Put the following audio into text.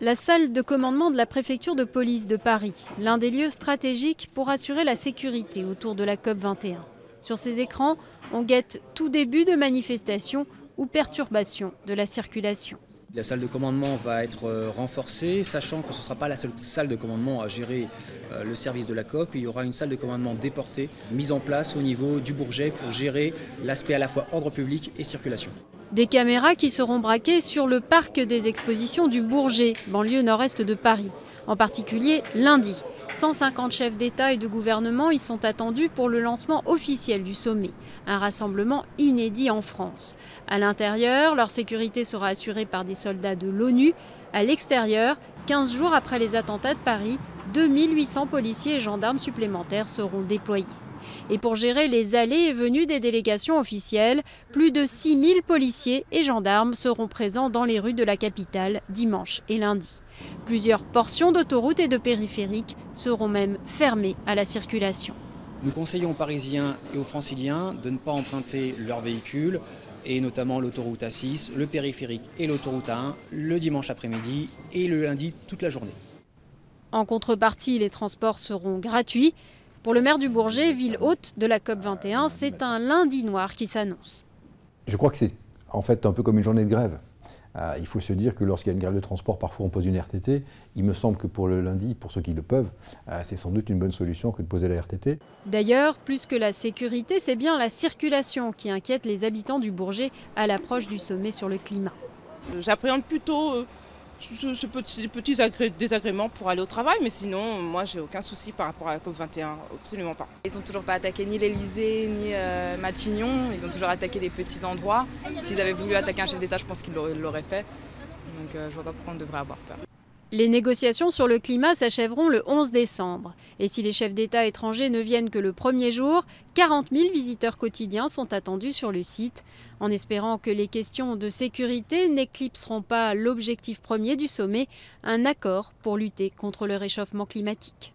La salle de commandement de la préfecture de police de Paris, l'un des lieux stratégiques pour assurer la sécurité autour de la COP21. Sur ces écrans, on guette tout début de manifestation ou perturbation de la circulation. La salle de commandement va être renforcée, sachant que ce ne sera pas la seule salle de commandement à gérer le service de la COP. Il y aura une salle de commandement déportée, mise en place au niveau du Bourget pour gérer l'aspect à la fois ordre public et circulation. Des caméras qui seront braquées sur le parc des expositions du Bourget, banlieue nord-est de Paris. En particulier lundi. 150 chefs d'État et de gouvernement y sont attendus pour le lancement officiel du sommet. Un rassemblement inédit en France. À l'intérieur, leur sécurité sera assurée par des soldats de l'ONU. À l'extérieur, 15 jours après les attentats de Paris, 2800 policiers et gendarmes supplémentaires seront déployés. Et pour gérer les allées et venues des délégations officielles, plus de 6000 policiers et gendarmes seront présents dans les rues de la capitale dimanche et lundi. Plusieurs portions d'autoroutes et de périphériques seront même fermées à la circulation. Nous conseillons aux Parisiens et aux Franciliens de ne pas emprunter leurs véhicules, et notamment l'autoroute A6, le périphérique et l'autoroute A1, le dimanche après-midi et le lundi toute la journée. En contrepartie, les transports seront gratuits. Pour le maire du Bourget, ville hôte de la COP21, c'est un lundi noir qui s'annonce. Je crois que c'est en fait un peu comme une journée de grève. Il faut se dire que lorsqu'il y a une grève de transport, parfois on pose une RTT. Il me semble que pour le lundi, pour ceux qui le peuvent, c'est sans doute une bonne solution que de poser la RTT. D'ailleurs, plus que la sécurité, c'est bien la circulation qui inquiète les habitants du Bourget à l'approche du sommet sur le climat. J'appréhende plutôt ce petit désagrément pour aller au travail, mais sinon, moi, j'ai aucun souci par rapport à la COP21, absolument pas. Ils n'ont toujours pas attaqué ni l'Elysée, ni Matignon, ils ont toujours attaqué des petits endroits. S'ils avaient voulu attaquer un chef d'État, je pense qu'ils l'auraient fait. Donc je vois pas pourquoi on devrait avoir peur. Les négociations sur le climat s'achèveront le 11 décembre. Et si les chefs d'État étrangers ne viennent que le premier jour, 40 000 visiteurs quotidiens sont attendus sur le site, en espérant que les questions de sécurité n'éclipseront pas l'objectif premier du sommet, un accord pour lutter contre le réchauffement climatique.